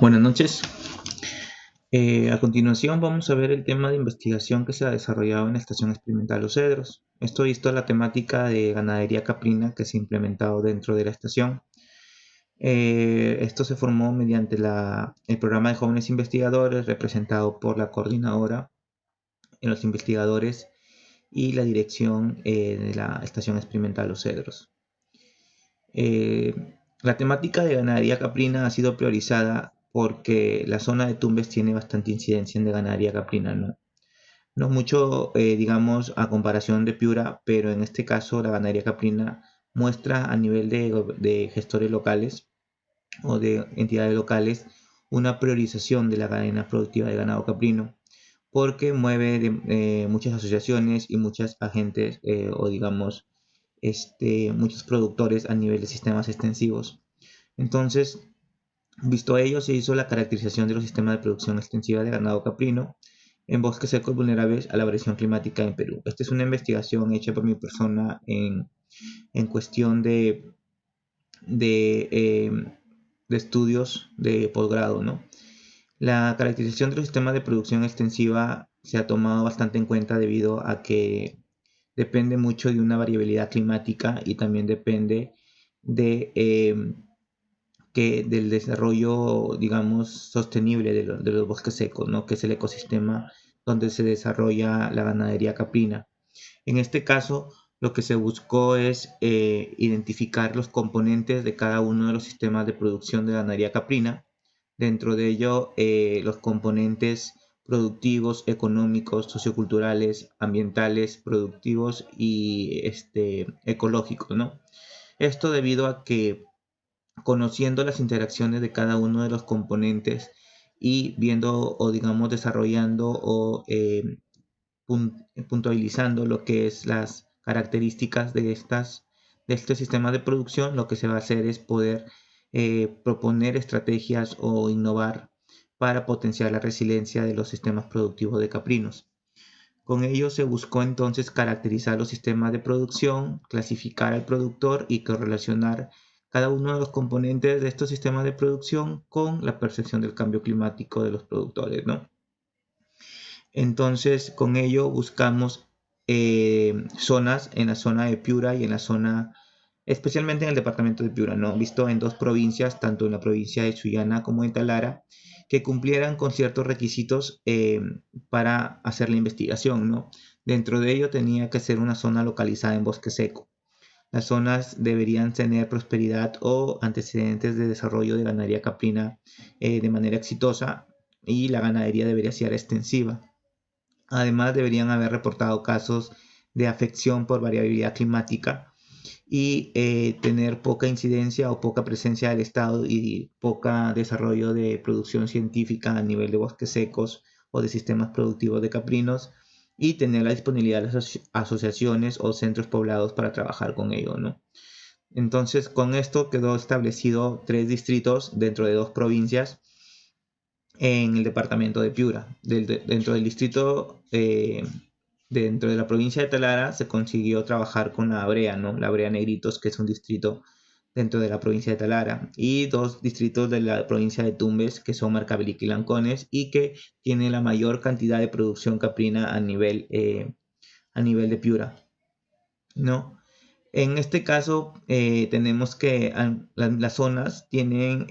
Buenas noches. A continuación vamos a ver el tema de investigación que se ha desarrollado en la Estación Experimental Los Cedros. Esto visto la temática de ganadería caprina que se ha implementado dentro de la estación. Esto se formó mediante el programa de jóvenes investigadores representado por la coordinadora, los investigadores y la dirección de la Estación Experimental Los Cedros. La temática de ganadería caprina ha sido priorizada porque la zona de Tumbes tiene bastante incidencia en de ganadería caprina, ¿no? No mucho, digamos, a comparación de Piura, pero en este caso la ganadería caprina muestra a nivel de gestores locales o de entidades locales una priorización de la cadena productiva de ganado caprino, porque mueve muchas asociaciones y muchos agentes o digamos muchos productores a nivel de sistemas extensivos. Entonces, visto ello, se hizo la caracterización de los sistemas de producción extensiva de ganado caprino en bosques secos vulnerables a la variación climática en Perú. Esta es una investigación hecha por mi persona en cuestión de, eh, de estudios de posgrado, ¿no? La caracterización de los sistemas de producción extensiva se ha tomado bastante en cuenta debido a que depende mucho de una variabilidad climática y también depende de, del desarrollo, digamos, sostenible de los bosques secos, ¿no? Que es el ecosistema donde se desarrolla la ganadería caprina. En este caso, lo que se buscó es identificar los componentes de cada uno de los sistemas de producción de ganadería caprina. Dentro de ello, los componentes productivos, económicos, socioculturales, ambientales, productivos y ecológicos, ¿no? Esto debido a que conociendo las interacciones de cada uno de los componentes y viendo o digamos desarrollando o puntualizando lo que es las características de este sistema de producción, lo que se va a hacer es poder proponer estrategias o innovar para potenciar la resiliencia de los sistemas productivos de caprinos. Con ello se buscó entonces caracterizar los sistemas de producción, clasificar al productor y correlacionar cada uno de los componentes de estos sistemas de producción con la percepción del cambio climático de los productores, ¿no? Entonces, con ello buscamos zonas en la zona de Piura y en la zona, especialmente en el departamento de Piura, ¿no? Visto en dos provincias, tanto en la provincia de Sullana como en Talara, que cumplieran con ciertos requisitos para hacer la investigación, ¿no? Dentro de ello tenía que ser una zona localizada en bosque seco. Las zonas deberían tener prosperidad o antecedentes de desarrollo de ganadería caprina de manera exitosa y la ganadería debería ser extensiva. Además, deberían haber reportado casos de afección por variabilidad climática y tener poca incidencia o poca presencia del Estado y poca desarrollo de producción científica a nivel de bosques secos o de sistemas productivos de caprinos y tener la disponibilidad de las asociaciones o centros poblados para trabajar con ello, ¿no? Entonces, con esto quedó establecido 3 distritos dentro de 2 provincias en el departamento de Piura. Dentro del distrito, dentro de la provincia de Talara, se consiguió trabajar con la Brea, ¿no? La Brea Negritos, que es un distrito dentro de la provincia de Talara, y 2 distritos de la provincia de Tumbes, que son Marcabelic y Lancones, y que tiene la mayor cantidad de producción caprina a nivel de Piura, ¿no? En este caso, tenemos que las zonas tienen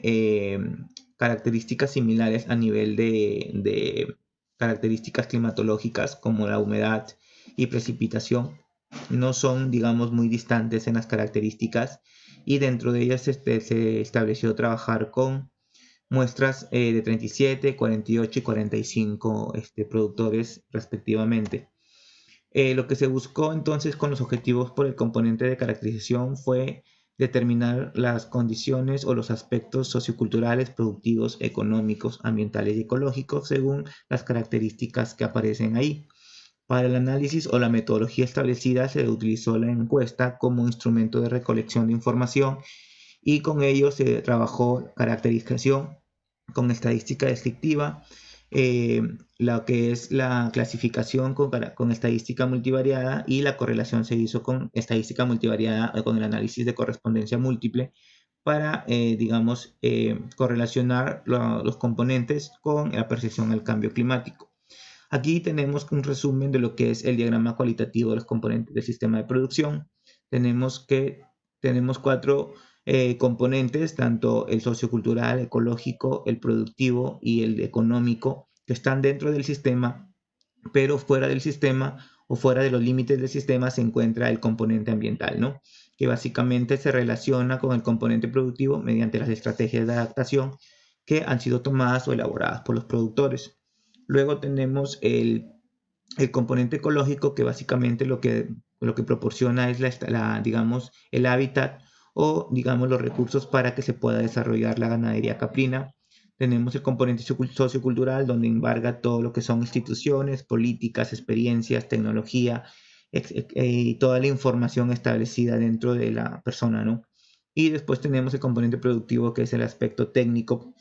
características similares a nivel de características climatológicas como la humedad y precipitación. No son, digamos, muy distantes en las características y dentro de ellas se estableció trabajar con muestras de 37, 48 y 45 productores respectivamente. Lo que se buscó entonces con los objetivos por el componente de caracterización fue determinar las condiciones o los aspectos socioculturales, productivos, económicos, ambientales y ecológicos según las características que aparecen ahí. Para el análisis o la metodología establecida se utilizó la encuesta como instrumento de recolección de información y con ello se trabajó caracterización con estadística descriptiva, eh, lo que es la clasificación con estadística multivariada y la correlación se hizo con estadística multivariada con el análisis de correspondencia múltiple para, digamos, correlacionar los componentes con la percepción al cambio climático. Aquí tenemos un resumen de lo que es el diagrama cualitativo de los componentes del sistema de producción. Tenemos 4 componentes, tanto el sociocultural, ecológico, el productivo y el económico, que están dentro del sistema, pero fuera del sistema o fuera de los límites del sistema se encuentra el componente ambiental, ¿no? Que básicamente se relaciona con el componente productivo mediante las estrategias de adaptación que han sido tomadas o elaboradas por los productores. Luego tenemos el componente ecológico, que básicamente lo que proporciona es digamos, el hábitat o, digamos, los recursos para que se pueda desarrollar la ganadería caprina. Tenemos el componente sociocultural, donde embarga todo lo que son instituciones, políticas, experiencias, tecnología y toda la información establecida dentro de la persona, ¿no? Y después tenemos el componente productivo, que es el aspecto técnico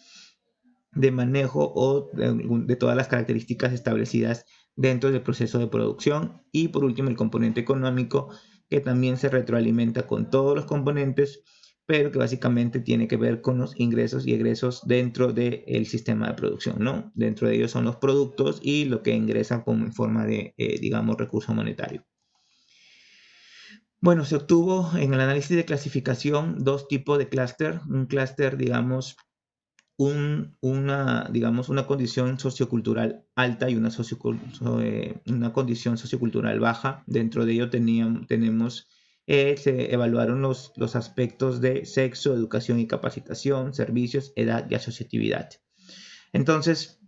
de manejo o de todas las características establecidas dentro del proceso de producción. Y por último, el componente económico, que también se retroalimenta con todos los componentes, pero que básicamente tiene que ver con los ingresos y egresos dentro del sistema de producción, ¿no? Dentro de ellos son los productos y lo que ingresa como en forma de, digamos, recurso monetario. Bueno, se obtuvo en el análisis de clasificación 2 tipos de clúster. Un clúster, digamos, digamos, una condición sociocultural alta y una condición sociocultural baja. Dentro de ello se evaluaron los aspectos de sexo, educación y capacitación, servicios, edad y asociatividad. Entonces,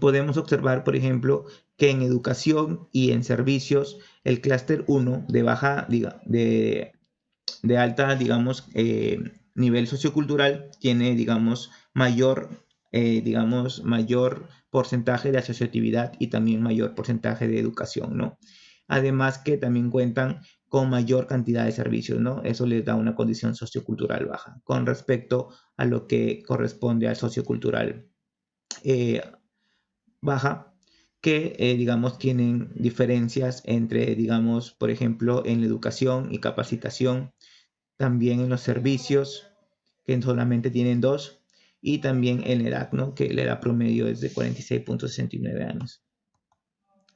podemos observar, por ejemplo, que en educación y en servicios, el clúster 1 de alta, digamos, nivel sociocultural tiene, digamos, mayor porcentaje de asociatividad y también mayor porcentaje de educación, ¿no? Además que también cuentan con mayor cantidad de servicios, ¿no? Eso les da una condición sociocultural baja con respecto a lo que corresponde al sociocultural baja, que digamos tienen diferencias entre, digamos, por ejemplo, en la educación y capacitación, también en los servicios, que solamente tienen 2, y también en la edad, ¿no? Que la edad promedio es de 46.69 años.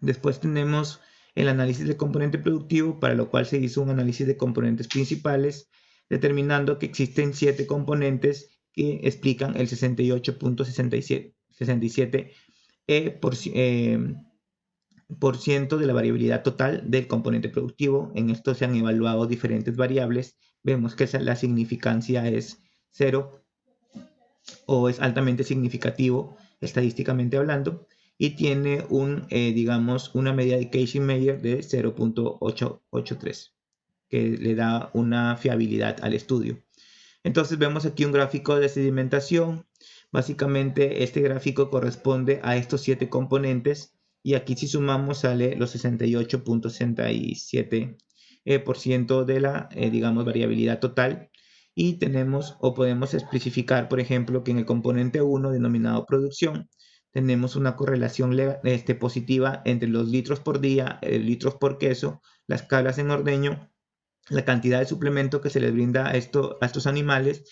Después tenemos el análisis del componente productivo, para lo cual se hizo un análisis de componentes principales, determinando que existen 7 componentes que explican el 68.67% por ciento de la variabilidad total del componente productivo. En esto se han evaluado diferentes variables. Vemos que la significancia es 0 o es altamente significativo estadísticamente hablando, y tiene digamos, una media de Cauchy-Meyer de 0.883, que le da una fiabilidad al estudio. Entonces vemos aquí un gráfico de sedimentación. Básicamente este gráfico corresponde a estos 7 componentes, y aquí si sumamos sale los 68.67% de la, digamos, variabilidad total. Y tenemos o podemos especificar, por ejemplo, que en el componente 1 denominado producción tenemos una correlación positiva entre los litros por día, litros por queso, las cabras en ordeño, la cantidad de suplemento que se les brinda a estos animales,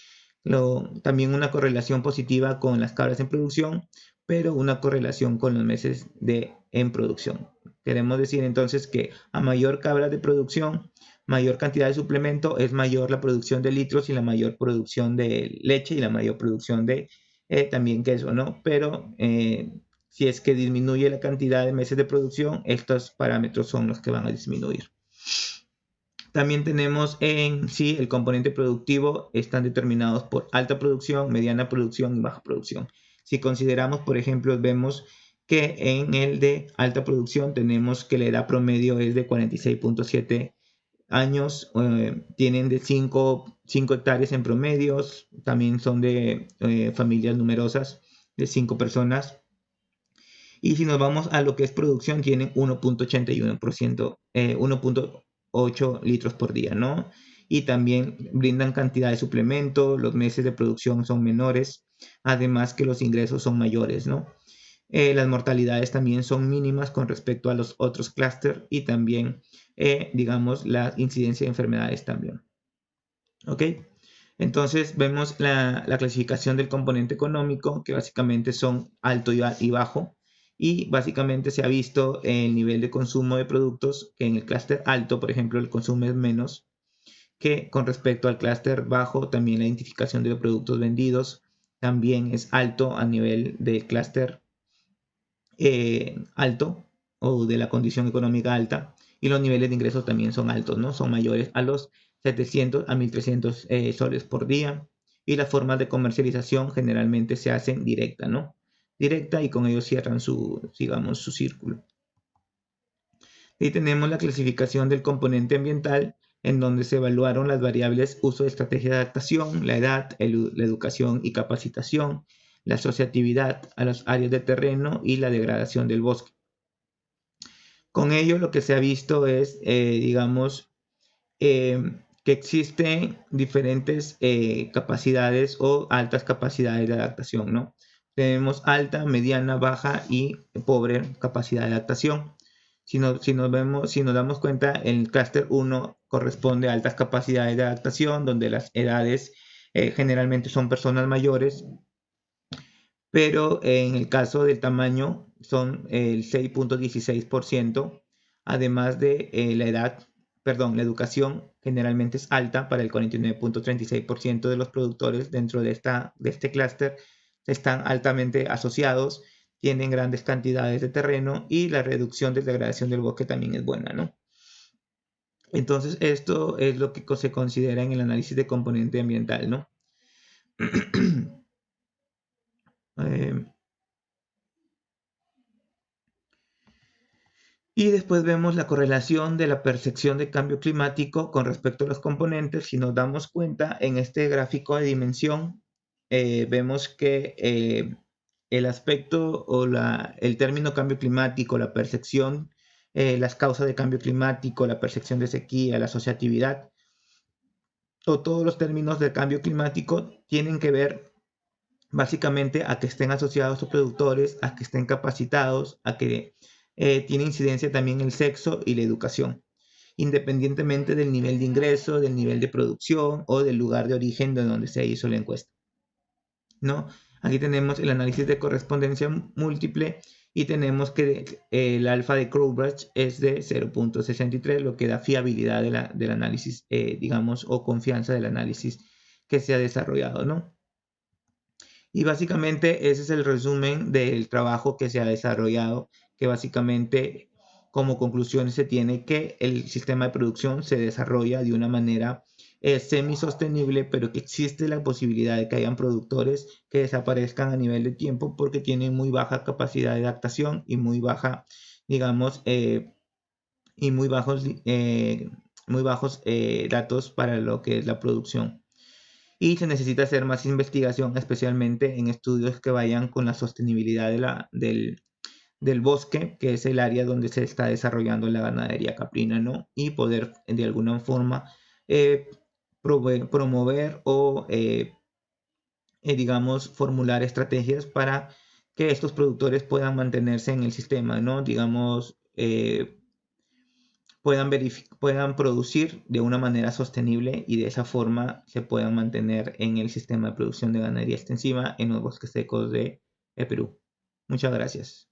también una correlación positiva con las cabras en producción, pero una correlación con los meses en producción. Queremos decir entonces que a mayor cabra de producción, mayor cantidad de suplemento, es mayor la producción de litros y la mayor producción de leche y la mayor producción de también queso, ¿no? Pero si es que disminuye la cantidad de meses de producción, estos parámetros son los que van a disminuir. También tenemos en sí el componente productivo, están determinados por alta producción, mediana producción y baja producción. Si consideramos, por ejemplo, vemos que en el de alta producción tenemos que la edad promedio es de 46.7 años, tienen de 5 hectáreas en promedios, también son de familias numerosas de 5 personas. Y si nos vamos a lo que es producción, tienen 1.81%, 1.8 litros por día, ¿no? Y también brindan cantidad de suplemento, los meses de producción son menores, además que los ingresos son mayores, ¿no? Las mortalidades también son mínimas con respecto a los otros clústeres, y también, digamos, la incidencia de enfermedades también. ¿Ok? Entonces vemos la clasificación del componente económico, que básicamente son alto y bajo, y básicamente se ha visto el nivel de consumo de productos, que en el clúster alto, por ejemplo, el consumo es menos, que con respecto al clúster bajo, también la identificación de los productos vendidos también es alto a nivel del clúster alto o de la condición económica alta, y los niveles de ingresos también son altos, ¿no? Son mayores a los 700 a 1300 soles por día, y las formas de comercialización generalmente se hacen directa, ¿no? Directa, y con ello cierran su, digamos, su círculo. Y tenemos la clasificación del componente ambiental, en donde se evaluaron las variables uso de estrategia de adaptación, la edad, la educación y capacitación, la asociatividad a las áreas de terreno y la degradación del bosque. Con ello lo que se ha visto es, digamos, que existen diferentes capacidades o altas capacidades de adaptación, ¿no? Tenemos alta, mediana, baja y pobre capacidad de adaptación. Si nos damos cuenta, el clúster 1 corresponde a altas capacidades de adaptación, donde las edades generalmente son personas mayores, pero en el caso del tamaño son el 6.16%, además de la edad, perdón, la educación generalmente es alta para el 49.36% de los productores dentro de este clúster, están altamente asociados, tienen grandes cantidades de terreno, y la reducción de degradación del bosque también es buena, ¿no? Entonces esto es lo que se considera en el análisis de componente ambiental, ¿no? eh, Y después vemos la correlación de la percepción de cambio climático con respecto a los componentes. Si nos damos cuenta, en este gráfico de dimensión, vemos que el aspecto o el término cambio climático, la percepción, las causas de cambio climático, la percepción de sequía, la asociatividad, o todos los términos de cambio climático tienen que ver básicamente a que estén asociados a productores, a que estén capacitados, a que tiene incidencia también el sexo y la educación, independientemente del nivel de ingreso, del nivel de producción o del lugar de origen de donde se hizo la encuesta, ¿no? Aquí tenemos el análisis de correspondencia múltiple, y tenemos que el alfa de Crowbridge es de 0.63, lo que da fiabilidad del análisis, digamos, o confianza del análisis que se ha desarrollado, ¿no? Y básicamente ese es el resumen del trabajo que se ha desarrollado, que básicamente como conclusión se tiene que el sistema de producción se desarrolla de una manera semi-sostenible, pero que existe la posibilidad de que hayan productores que desaparezcan a nivel de tiempo porque tienen muy baja capacidad de adaptación y muy baja, digamos, y muy bajos datos para lo que es la producción. Y se necesita hacer más investigación, especialmente en estudios que vayan con la sostenibilidad del bosque, que es el área donde se está desarrollando la ganadería caprina, ¿no? Y poder de alguna forma eh, promover o, digamos, formular estrategias para que estos productores puedan mantenerse en el sistema, ¿no? Digamos, puedan producir de una manera sostenible, y de esa forma se puedan mantener en el sistema de producción de ganadería extensiva en los bosques secos de Perú. Muchas gracias.